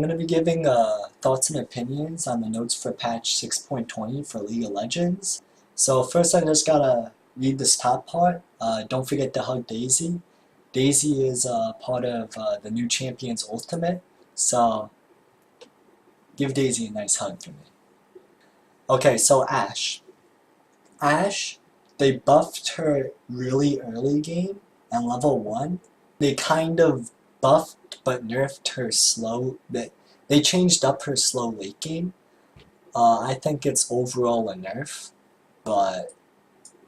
going to be giving thoughts and opinions on the notes for patch 6.20 for League of Legends. So first I just gotta read this top part. Don't forget to hug Daisy. Daisy is part of the new champion's ultimate, so give Daisy a nice hug for me. Okay, so Ashe. Ashe, they buffed her really early game and level 1. They kind of buffed but nerfed her slow. They changed up her slow late game. I think it's overall a nerf, but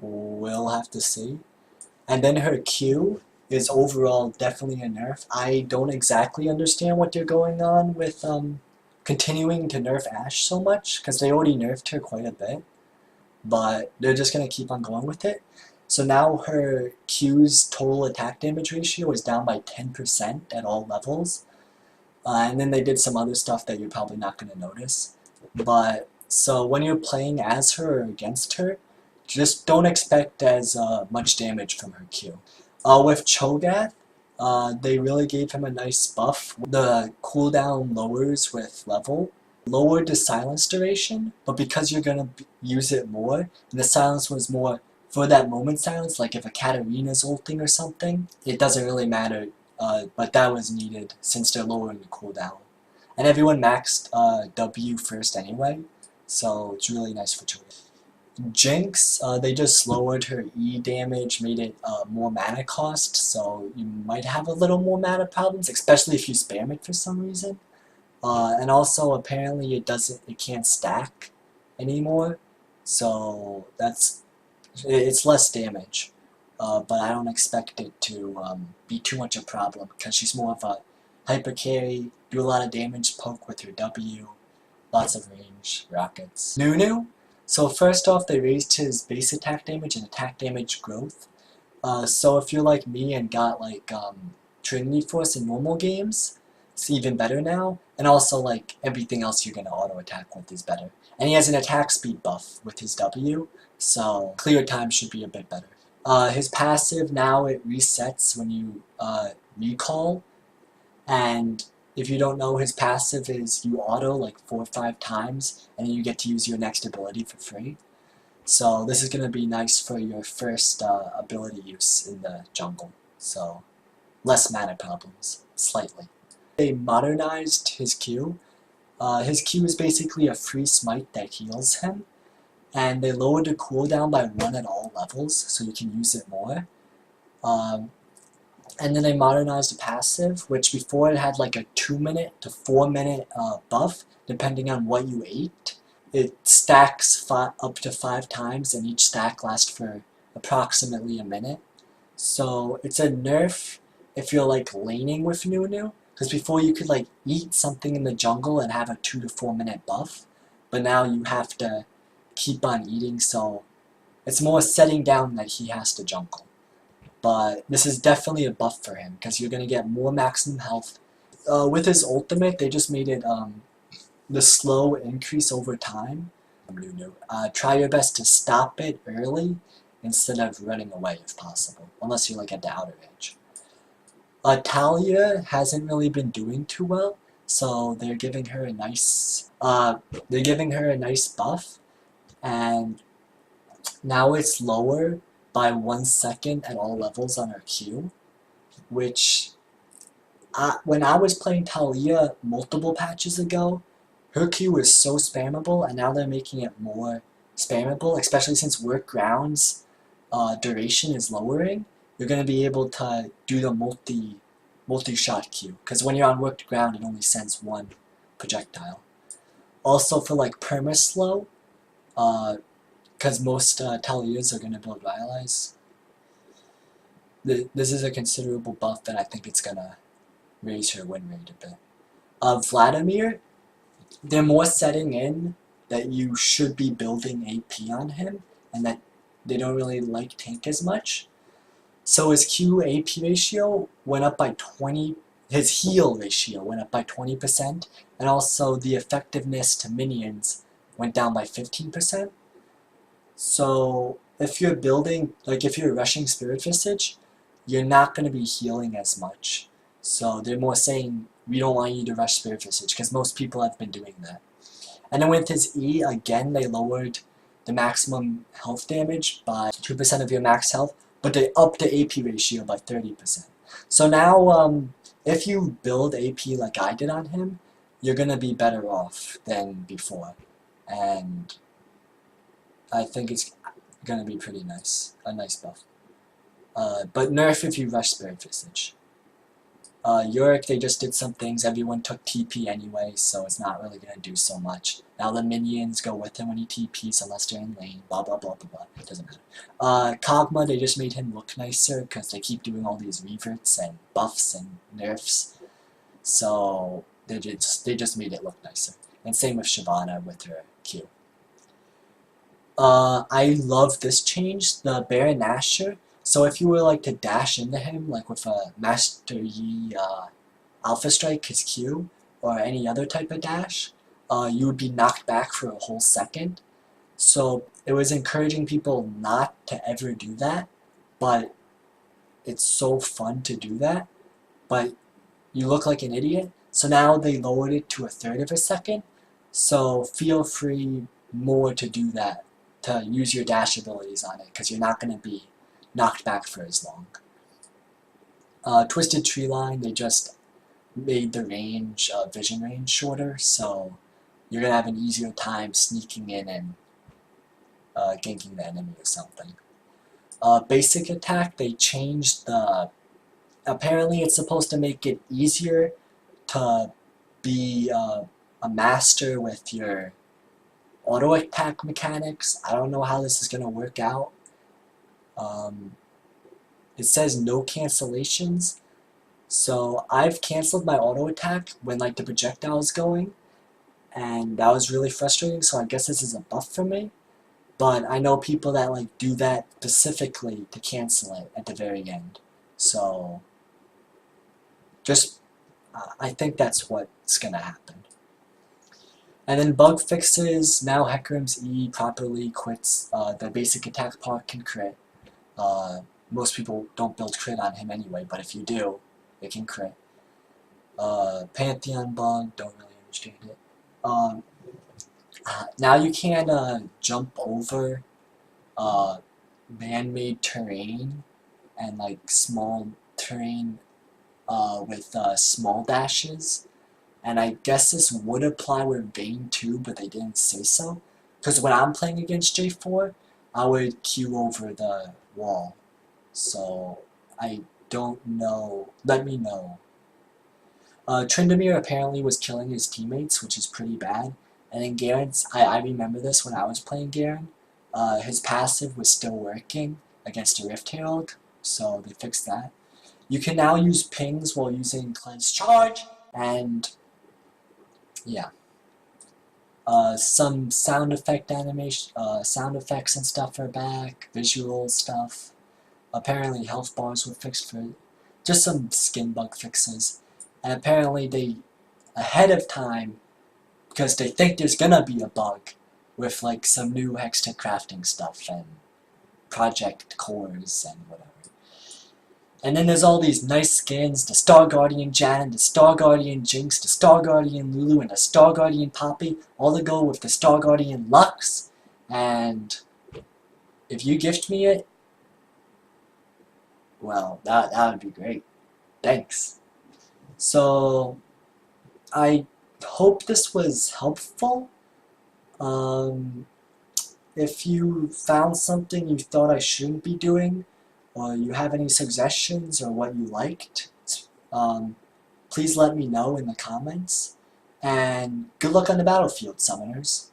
we'll have to see. And then her Q is overall definitely a nerf. I don't exactly understand what they're going on with continuing to nerf Ashe so much, because they already nerfed her quite a bit, but they're just going to keep on going with it. So now her Q's total attack damage ratio is down by 10% at all levels. And then they did some other stuff that you're probably not going to notice. But so when you're playing as her or against her, just don't expect as much damage from her Q. With Cho'Gath, they really gave him a nice buff. The cooldown lowers with level. Lowered the silence duration, but because you're going to use it more, and the silence was more for that moment silence, like if a Katarina's ulting or something, it doesn't really matter, but that was needed since they're lowering the cooldown. And everyone maxed W first anyway, so it's really nice for Cho'Gath. Jinx, they just lowered her E damage, made it more mana cost, so you might have a little more mana problems, especially if you spam it for some reason. And also apparently it can't stack anymore, so it's less damage. But I don't expect it to be too much a problem because she's more of a hyper carry, do a lot of damage, poke with her W, lots of range, rockets. Nunu. So first off, they raised his base attack damage and attack damage growth. So if you're like me and got like Trinity Force in normal games, it's even better now, and also like everything else you're gonna auto attack with is better. And he has an attack speed buff with his W, so clear time should be a bit better. His passive now it resets when you recall, and if you don't know, his passive is you auto like 4 or 5 times, and you get to use your next ability for free. So this is gonna be nice for your first ability use in the jungle. So less mana problems, slightly. They modernized his Q. His Q is basically a free smite that heals him, and they lowered the cooldown by 1 at all levels, so you can use it more. And then they modernized the passive, which before it had like a 2-minute to 4-minute buff, depending on what you ate. It stacks up to 5 times, and each stack lasts for approximately a minute. So it's a nerf if you're like laning with Nunu. Because before you could like eat something in the jungle and have a 2 to 4 minute buff, but now you have to keep on eating, so it's more setting down that he has to jungle. But this is definitely a buff for him, because you're going to get more maximum health. With his ultimate, they just made it the slow increase over time. Try your best to stop it early instead of running away if possible, unless you're like at the outer edge. Talia hasn't really been doing too well, so they're giving her a nice buff, and now it's lower by 1 second at all levels on her Q, which when I was playing Talia multiple patches ago, her Q was so spammable, and now they're making it more spammable, especially since Work Ground's duration is lowering. You're going to be able to do the multi-shot Q, because when you're on Worked Ground, it only sends 1 projectile. Also for like perma-slow, because most Talias are going to build Rylai's, this is a considerable buff, and I think it's going to raise her win rate a bit. Vladimir, they're more setting in that you should be building AP on him, and that they don't really like tank as much. So his Q AP ratio went up by 20, his heal ratio went up by 20%, and also the effectiveness to minions went down by 15%. So if you're building, like if you're rushing Spirit Visage, you're not going to be healing as much. So they're more saying we don't want you to rush Spirit Visage, because most people have been doing that. And then with his E, again, they lowered the maximum health damage by 2% of your max health, but they upped the AP ratio by 30%. So now, if you build AP like I did on him, you're gonna be better off than before. And I think it's gonna be pretty nice, a nice buff. But nerf if you rush Spirit Visage. Yorick, they just did some things. Everyone took TP anyway, so it's not really gonna do so much. Now the minions go with him when he TPs unless they're in lane, blah blah blah blah blah. It doesn't matter. Kog'Maw, they just made him look nicer because they keep doing all these reverts and buffs and nerfs. So they just made it look nicer. And same with Shyvana with her Q. I love this change, the Baron Nashor. So if you were like to dash into him, like with a Master Yi Alpha Strike, his Q, or any other type of dash, you would be knocked back for a whole second. So it was encouraging people not to ever do that, but it's so fun to do that, but you look like an idiot. So now they lowered it to 1/3 of a second, so feel free more to do that, to use your dash abilities on it, because you're not going to be knocked back for as long. Twisted Tree Line, they just made the range, vision range shorter, so you're going to have an easier time sneaking in and ganking the enemy or something. Basic attack, they changed the... Apparently it's supposed to make it easier to be a master with your auto attack mechanics. I don't know how this is going to work out. It says no cancellations, so I've canceled my auto attack when like the projectile is going, and that was really frustrating, so I guess this is a buff for me. But I know people that like do that specifically to cancel it at the very end, so just I think that's what's gonna happen. And then bug fixes, now Hecarim's E properly quits, the basic attack part can crit. Most people don't build crit on him anyway, but if you do, it can crit. Pantheon bug, don't really understand it. Now you can jump over man-made terrain and like small terrain with small dashes. And I guess this would apply with Vayne too, but they didn't say so. Because when I'm playing against J4, I would queue over the wall. So I don't know. Let me know. Tryndamere apparently was killing his teammates, which is pretty bad. And then Garen's, I remember this when I was playing Garen. His passive was still working against a Rift Herald, so they fixed that. You can now use pings while using Cleanse Charge, and yeah. Some sound effect animation, sound effects and stuff are back, visual stuff. Apparently health bars were fixed for just some skin bug fixes. And apparently they, ahead of time, because they think there's gonna be a bug with like some new Hextech crafting stuff and project cores and whatever. And then there's all these nice skins, the Star Guardian Jan, the Star Guardian Jinx, the Star Guardian Lulu, and the Star Guardian Poppy, all to go with the Star Guardian Lux. And if you gift me it, well, that would be great. Thanks. So, I hope this was helpful. If you found something you thought I shouldn't be doing, or you have any suggestions or what you liked, please let me know in the comments. And good luck on the battlefield, summoners.